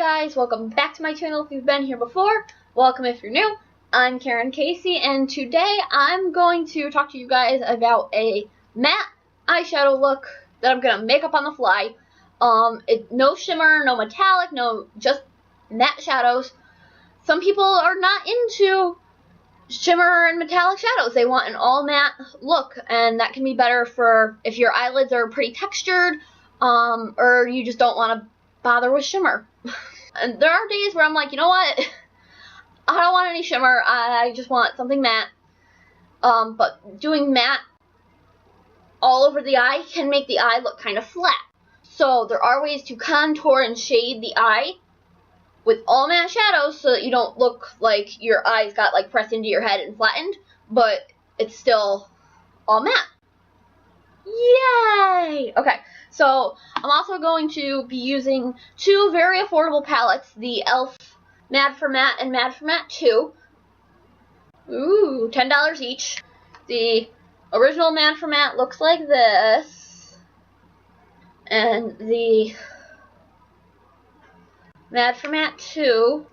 guys, welcome back to my channel if you've been here before. Welcome if you're new. I'm Karen Casey, and today I'm going to talk to you guys about a matte eyeshadow look that I'm going to make up on the fly. No shimmer, no metallic, no, just matte shadows. Some people are not into shimmer and metallic shadows. They want an all matte look, and that can be better for if your eyelids are pretty textured, or you just don't want to bother with shimmer. And there are days where I'm like, you know what, I don't want any shimmer, I just want something matte. But doing matte all over the eye can make the eye look kind of flat. So there are ways to contour and shade the eye with all matte shadows so that you don't look like your eyes got like pressed into your head and flattened, but it's still all matte. Yay! Okay, so I'm also going to be using two very affordable palettes, the e.l.f. Mad for Matte and Mad for Matte 2. Ooh, $10 each. The original Mad for Matte looks like this, and the Mad for Matte 2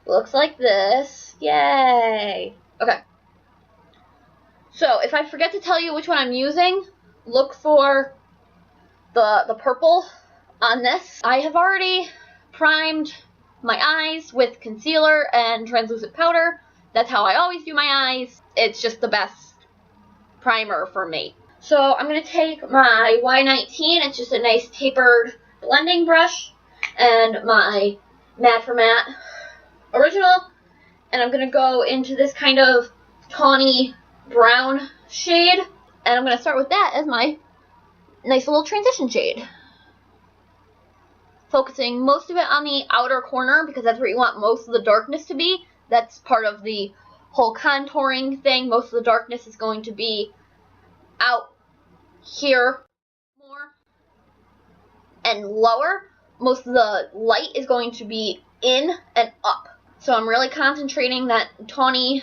looks like this. Yay! Okay. So, if I forget to tell you which one I'm using, look for the purple on this. I have already primed my eyes with concealer and translucent powder. That's how I always do my eyes. It's just the best primer for me. So, I'm going to take my Y19, it's just a nice tapered blending brush, and my Mad for Matte original, and I'm going to go into this kind of tawny brown shade, and I'm going to start with that as my nice little transition shade. Focusing most of it on the outer corner because that's where you want most of the darkness to be. That's part of the whole contouring thing. Most of the darkness is going to be out here more and lower. Most of the light is going to be in and up. So I'm really concentrating that tawny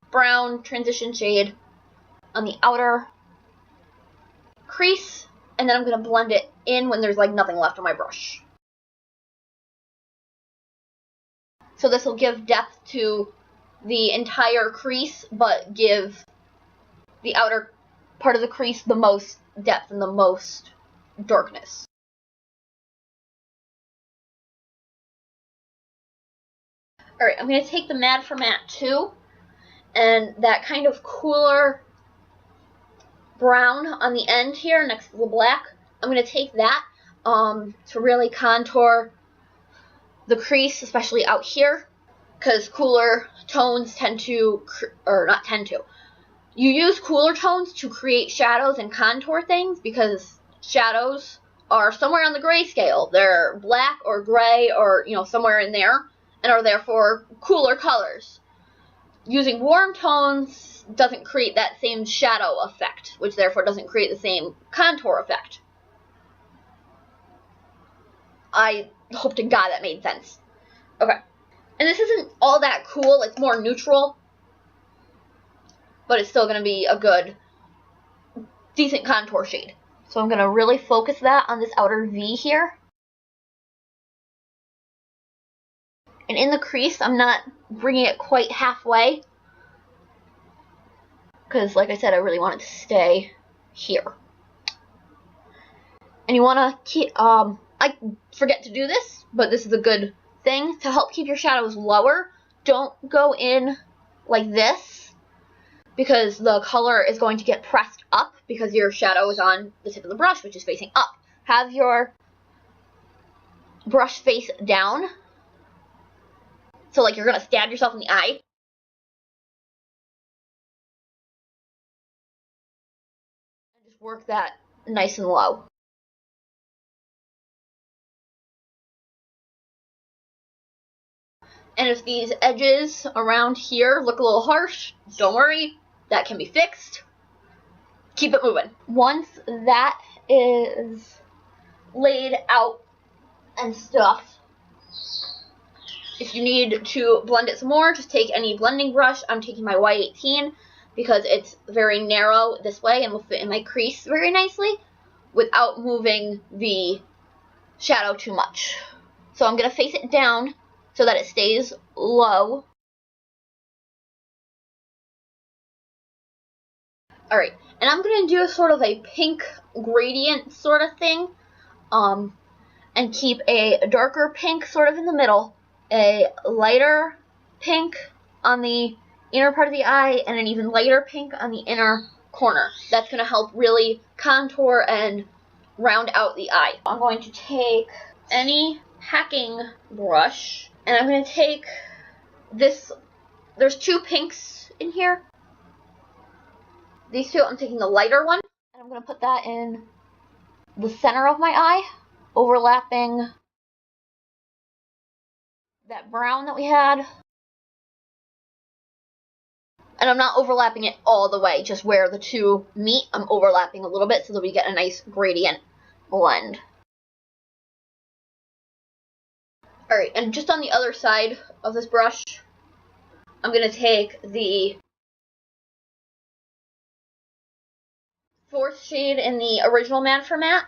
brown transition shade on the outer crease, and then I'm going to blend it in when there's like nothing left on my brush. So this will give depth to the entire crease, but give the outer part of the crease the most depth and the most darkness. Alright, I'm going to take the Mad for Matte 2, and that kind of cooler brown on the end here next to the black, I'm going to take that to really contour the crease, especially out here, because cooler tones tend to, you use cooler tones to create shadows and contour things, because shadows are somewhere on the gray scale. They're black or gray or, you know, somewhere in there, and are therefore cooler colors. Using warm tones doesn't create that same shadow effect, which therefore doesn't create the same contour effect. I hope to God that made sense. Okay. And this isn't all that cool, it's more neutral, but it's still going to be a good, decent contour shade. So I'm going to really focus that on this outer V here. And in the crease, I'm not bringing it quite halfway, because like I said, I really want it to stay here. And you want to keep, I forget to do this, but this is a good thing to help keep your shadows lower. Don't go in like this, because the color is going to get pressed up because your shadow is on the tip of the brush, which is facing up. Have your brush face down, so like you're going to stab yourself in the eye. And just work that nice and low. And if these edges around here look a little harsh, don't worry, that can be fixed. Keep it moving. Once that is laid out and stuff, if you need to blend it some more, just take any blending brush. I'm taking my Y18 because it's very narrow this way and will fit in my crease very nicely without moving the shadow too much. So I'm going to face it down so that it stays low. Alright, and I'm going to do sort of a pink gradient sort of thing. And keep a darker pink sort of in the middle, a lighter pink on the inner part of the eye, and an even lighter pink on the inner corner. That's going to help really contour and round out the eye. I'm going to take any packing brush, and I'm going to take this. There's two pinks in here. These two, I'm taking the lighter one, and I'm going to put that in the center of my eye, overlapping that brown that we had. And I'm not overlapping it all the way, just where the two meet, I'm overlapping a little bit so that we get a nice gradient blend. Alright, and just on the other side of this brush, I'm going to take the fourth shade in the original Mad for Matte.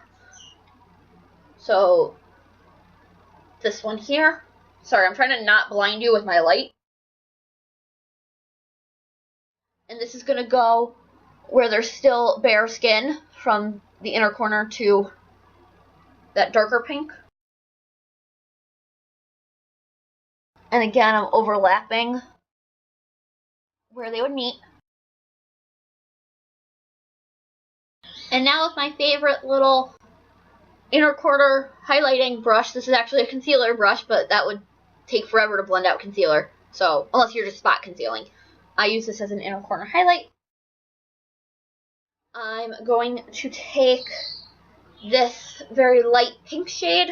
So, this one here. Sorry, I'm trying to not blind you with my light. And this is going to go where there's still bare skin from the inner corner to that darker pink. And again, I'm overlapping where they would meet. And now with my favorite little inner corner highlighting brush. This is actually a concealer brush, but that would take forever to blend out concealer. So, unless you're just spot concealing. I use this as an inner corner highlight. I'm going to take this very light pink shade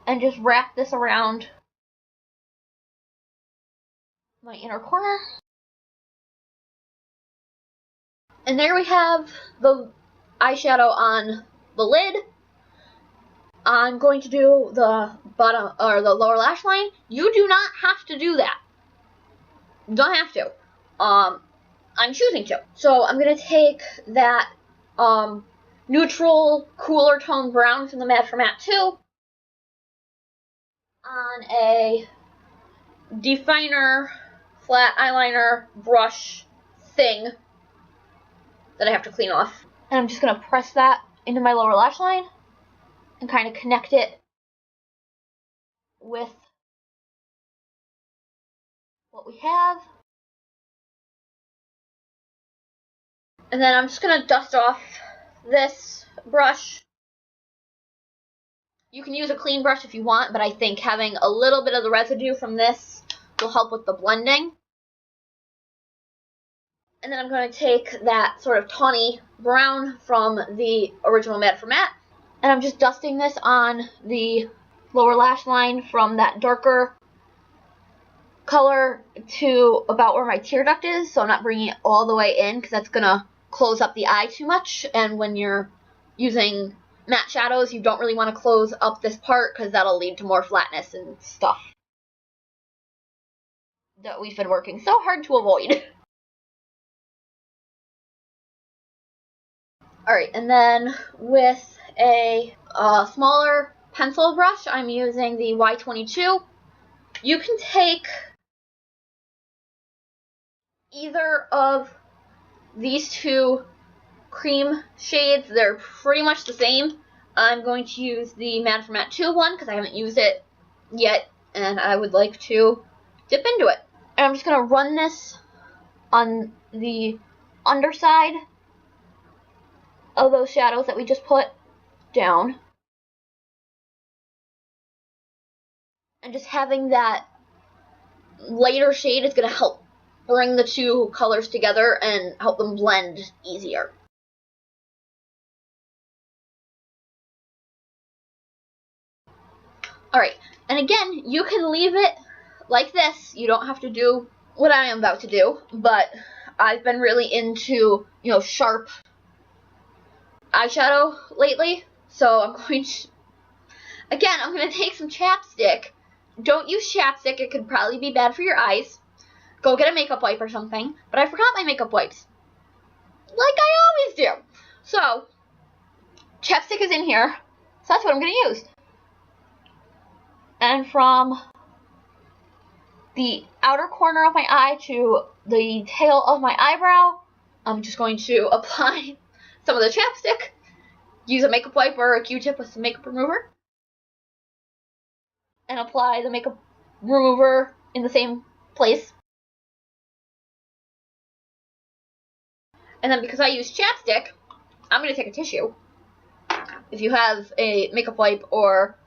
and just wrap this around my inner corner. And there we have the eyeshadow on the lid. I'm going to do the bottom or the lower lash line. You do not have to do that. You don't have to. I'm choosing to. So I'm going to take that neutral, cooler tone brown from the Mad for Matte 2 on a definer flat eyeliner brush thing that I have to clean off. And I'm just going to press that into my lower lash line and kind of connect it with what we have. And then I'm just going to dust off this brush. You can use a clean brush if you want, but I think having a little bit of the residue from this will help with the blending. And then I'm going to take that sort of tawny brown from the original Mad for Matte, and I'm just dusting this on the lower lash line from that darker color to about where my tear duct is, so I'm not bringing it all the way in because that's going to close up the eye too much, and when you're using matte shadows, you don't really want to close up this part because that'll lead to more flatness and stuff that we've been working so hard to avoid. Alright, and then with a smaller pencil brush, I'm using the Y22. You can take either of these two cream shades. They're pretty much the same. I'm going to use the Mad for Matte 2 one because I haven't used it yet and I would like to dip into it. And I'm just going to run this on the underside of those shadows that we just put down. And just having that lighter shade is going to help bring the two colors together and help them blend easier. Alright, and again, you can leave it like this. You don't have to do what I am about to do, but I've been really into, sharp eyeshadow lately, so I'm going to take some chapstick. Don't use chapstick, it could probably be bad for your eyes. Go get a makeup wipe or something, but I forgot my makeup wipes, like I always do. So, chapstick is in here, So that's what I'm going to use. And from the outer corner of my eye to the tail of my eyebrow, I'm just going to apply some of the chapstick, use a makeup wipe or a Q-tip with some makeup remover, and apply the makeup remover in the same place. And then because I use chapstick, I'm going to take a tissue. If you have a makeup wipe or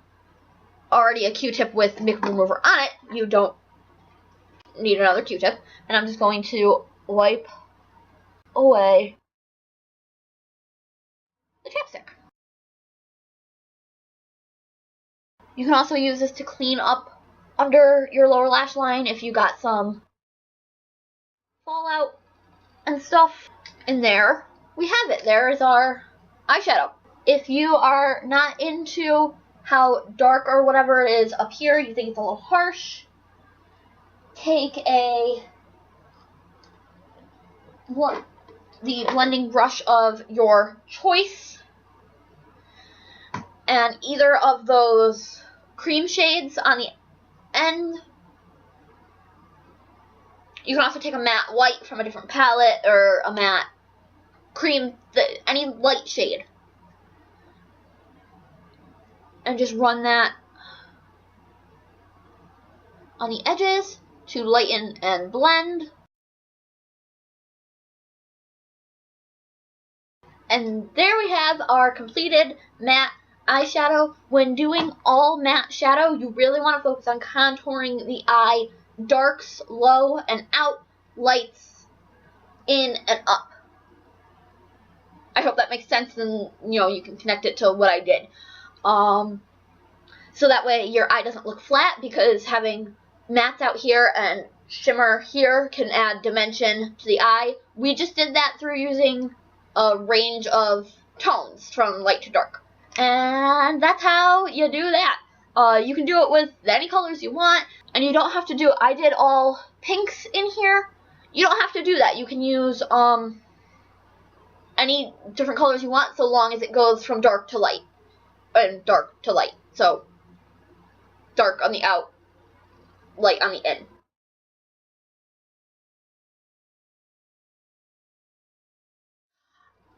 already a Q-tip with makeup remover on it, you don't need another Q-tip. And I'm just going to wipe away the chapstick. You can also use this to clean up under your lower lash line if you got some fallout and stuff in there. We have it. There is our eyeshadow. If you are not into how dark or whatever it is up here, you think it's a little harsh, take the blending brush of your choice and either of those cream shades on the end. You can also take a matte white from a different palette or a matte cream, any light shade, and just run that on the edges to lighten and blend. And there we have our completed matte eyeshadow. When doing all matte shadow, you really want to focus on contouring the eye, darks low and out, lights in and up. I hope that makes sense, and you can connect it to what I did. So that way your eye doesn't look flat, because having mattes out here and shimmer here can add dimension to the eye. We just did that through using a range of tones from light to dark. And that's how you do that. You can do it with any colors you want, and you don't have to do it. I did all pinks in here. You don't have to do that. You can use any different colors you want, so long as it goes from dark to light and dark to light. So dark on the out, light on the in.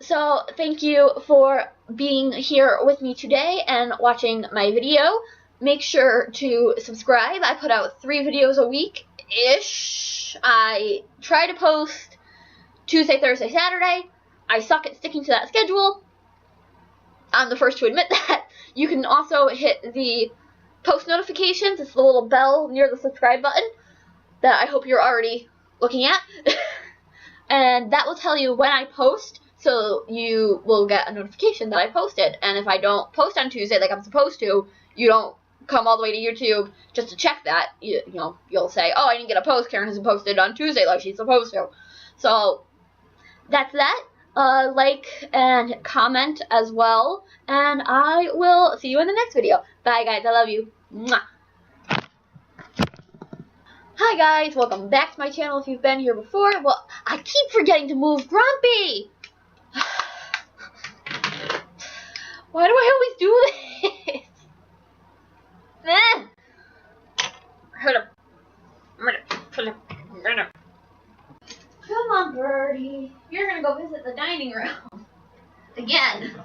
So thank you for being here with me today and watching my video. Make sure to subscribe. I put out 3 videos a week-ish. I try to post Tuesday, Thursday, Saturday. I suck at sticking to that schedule. I'm the first to admit that. You can also hit the post notifications. It's the little bell near the subscribe button that I hope you're already looking at. And that will tell you when I post, so you will get a notification that I posted. And if I don't post on Tuesday like I'm supposed to, you don't come all the way to YouTube just to check that. You'll say, oh, I didn't get a post. Karen hasn't posted on Tuesday like she's supposed to. So that's that. Like and comment as well, and I will see you in the next video. Bye guys, I love you. Mwah. Hi guys, welcome back to my channel if you've been here before. Well, I keep forgetting to move Grumpy. Why do I always do this? Come on, birdie. You're gonna go visit the dining room. Again.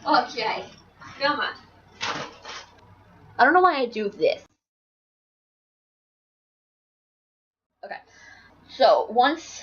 Okay. Come on. I don't know why I do this. Okay. So, once...